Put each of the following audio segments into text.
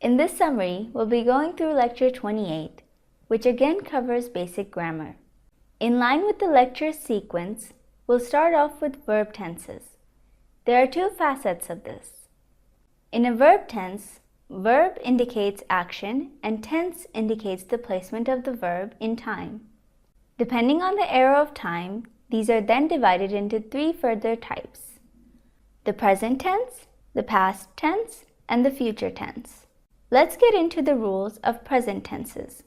In this summary, we'll be going through Lecture 28, which again covers basic grammar. In line with the lecture sequence, we'll start off with verb tenses. There are two facets of this. In a verb tense, verb indicates action and tense indicates the placement of the verb in time. Depending on the era of time, these are then divided into three further types: the present tense, the past tense, and the future tense. Let's get into the rules of present tenses.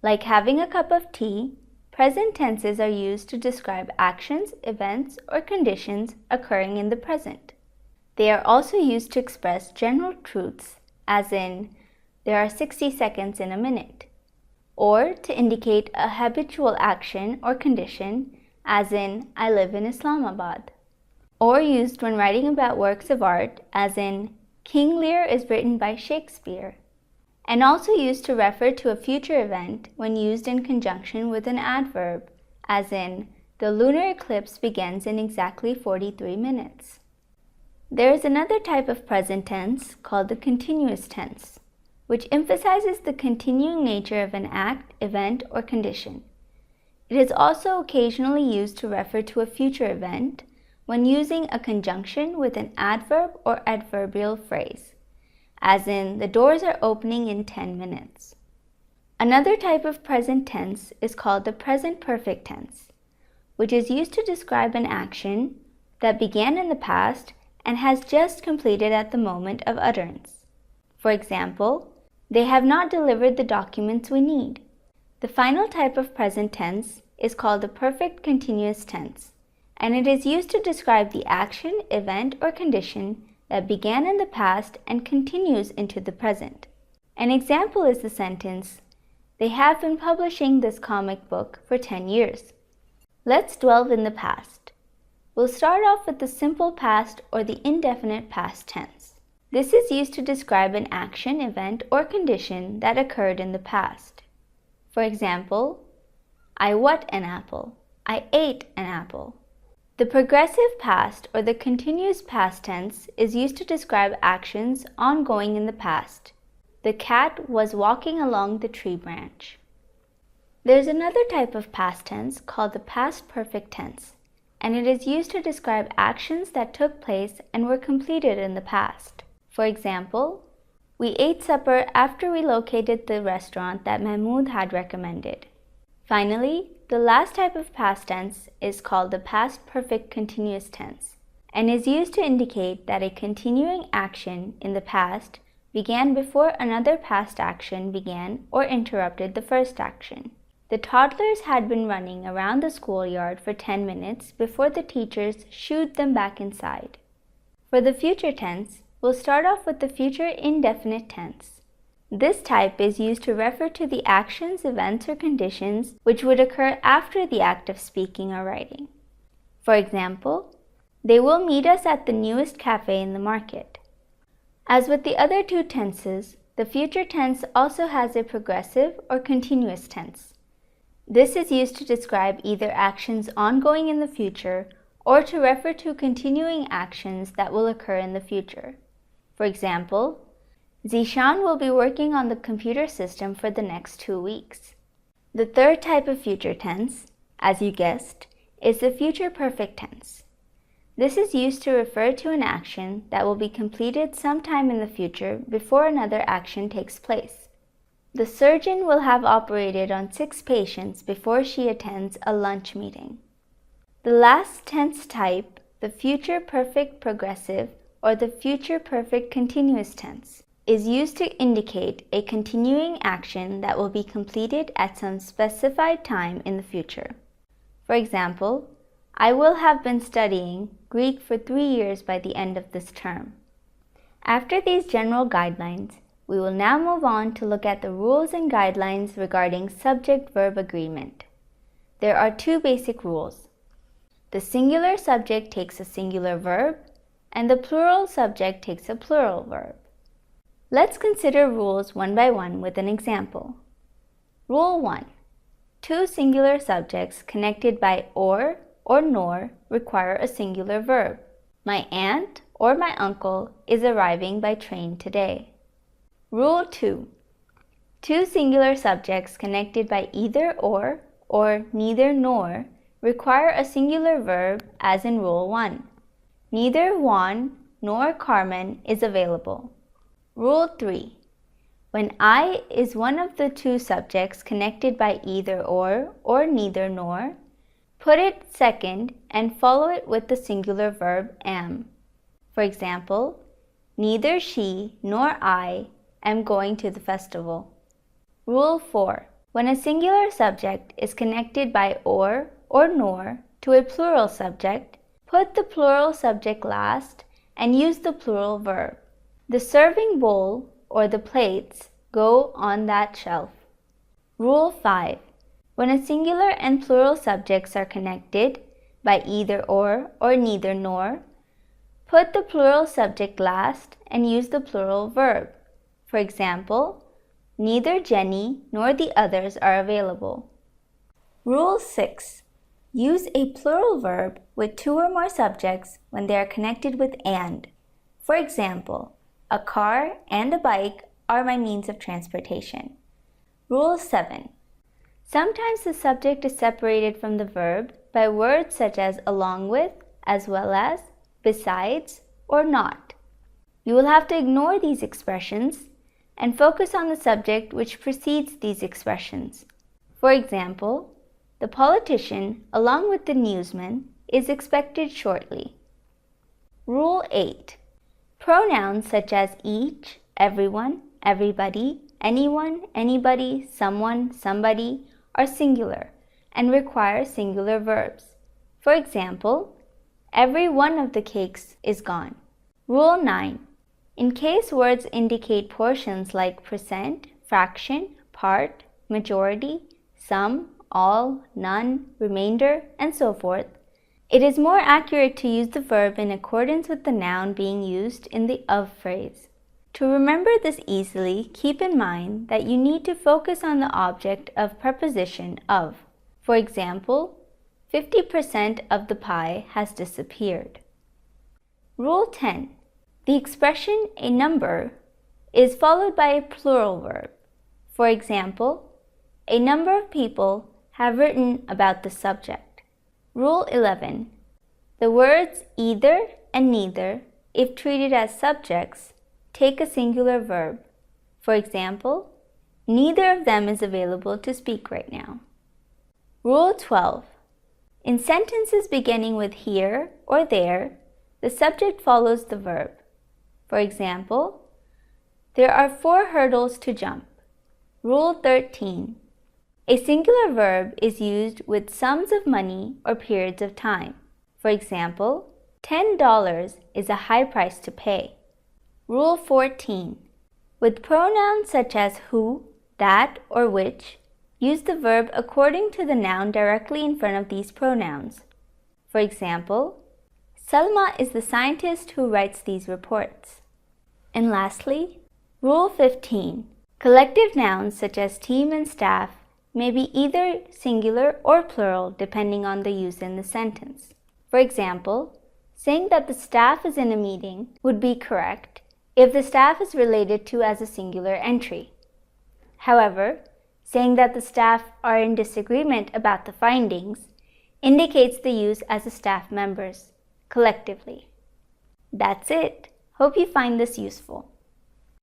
Like having a cup of tea, present tenses are used to describe actions, events, or conditions occurring in the present. They are also used to express general truths, as in, there are 60 seconds in a minute, or to indicate a habitual action or condition, as in, I live in Islamabad, or used when writing about works of art, as in, King Lear is written by Shakespeare, and also used to refer to a future event when used in conjunction with an adverb, as in, the lunar eclipse begins in exactly 43 minutes. There is another type of present tense called the continuous tense, which emphasizes the continuing nature of an act, event, or condition. It is also occasionally used to refer to a future event when using a conjunction with an adverb or adverbial phrase, as in, the doors are opening in 10 minutes. Another type of present tense is called the present perfect tense, which is used to describe an action that began in the past and has just completed at the moment of utterance. For example, they have not delivered the documents we need. The final type of present tense is called the perfect continuous tense, and it is used to describe the action, event, or condition that began in the past and continues into the present. An example is the sentence, "They have been publishing this comic book for 10 years. Let's delve in the past. We'll start off with the simple past or the indefinite past tense. This is used to describe an action, event, or condition that occurred in the past. For example, I what an apple. I ate an apple. The progressive past or the continuous past tense is used to describe actions ongoing in the past. The cat was walking along the tree branch. There's another type of past tense called the past perfect tense, and it is used to describe actions that took place and were completed in the past. For example, we ate supper after we located the restaurant that Mahmoud had recommended. Finally, the last type of past tense is called the past perfect continuous tense and is used to indicate that a continuing action in the past began before another past action began or interrupted the first action. The toddlers had been running around the schoolyard for 10 minutes before the teachers shooed them back inside. For the future tense, we'll start off with the future indefinite tense. This type is used to refer to the actions, events, or conditions which would occur after the act of speaking or writing. For example, they will meet us at the newest cafe in the market. As with the other two tenses, the future tense also has a progressive or continuous tense. This is used to describe either actions ongoing in the future or to refer to continuing actions that will occur in the future. For example, Zishan will be working on the computer system for the next 2 weeks. The third type of future tense, as you guessed, is the future perfect tense. This is used to refer to an action that will be completed sometime in the future before another action takes place. The surgeon will have operated on 6 patients before she attends a lunch meeting. The last tense type, the future perfect progressive or the future perfect continuous tense, is used to indicate a continuing action that will be completed at some specified time in the future. For example, I will have been studying Greek for 3 years by the end of this term. After these general guidelines, we will now move on to look at the rules and guidelines regarding subject-verb agreement. There are 2 basic rules. The singular subject takes a singular verb, and the plural subject takes a plural verb. Let's consider rules one by one with an example. Rule 1. 2 singular subjects connected by or nor require a singular verb. My aunt or my uncle is arriving by train today. Rule 2. Two singular subjects connected by either or neither nor require a singular verb as in Rule 1. Neither Juan nor Carmen is available. Rule 3. When I is one of the two subjects connected by either or neither nor, put it second and follow it with the singular verb am. For example, neither she nor I am going to the festival. Rule 4. When a singular subject is connected by or nor to a plural subject, put the plural subject last and use the plural verb. The serving bowl or the plates go on that shelf. Rule 5. When a singular and plural subjects are connected by either or neither nor, put the plural subject last and use the plural verb. For example, neither Jenny nor the others are available. Rule 6. Use a plural verb with two or more subjects when they are connected with and. For example, a car and a bike are my means of transportation. Rule 7. Sometimes the subject is separated from the verb by words such as along with, as well as, besides, or not. You will have to ignore these expressions and focus on the subject which precedes these expressions. For example, the politician, along with the newsman, is expected shortly. Rule 8. Pronouns such as each, everyone, everybody, anyone, anybody, someone, somebody are singular and require singular verbs. For example, every one of the cakes is gone. Rule 9. In case words indicate portions like percent, fraction, part, majority, some, all, none, remainder, and so forth, it is more accurate to use the verb in accordance with the noun being used in the of phrase. To remember this easily, keep in mind that you need to focus on the object of preposition of. For example, 50% of the pie has disappeared. Rule 10. The expression a number is followed by a plural verb. For example, a number of people have written about the subject. Rule 11. The words either and neither, if treated as subjects, take a singular verb. For example, neither of them is available to speak right now. Rule 12. In sentences beginning with here or there, the subject follows the verb. For example, there are 4 hurdles to jump. Rule 13. A singular verb is used with sums of money or periods of time. For example, $10 is a high price to pay. Rule 14. With pronouns such as who, that, or which, use the verb according to the noun directly in front of these pronouns. For example, Salma is the scientist who writes these reports. And lastly, Rule 15. Collective nouns such as team and staff may be either singular or plural depending on the use in the sentence. For example, saying that the staff is in a meeting would be correct if the staff is related to as a singular entry. However, saying that the staff are in disagreement about the findings indicates the use as a staff members, collectively. That's it. Hope you find this useful.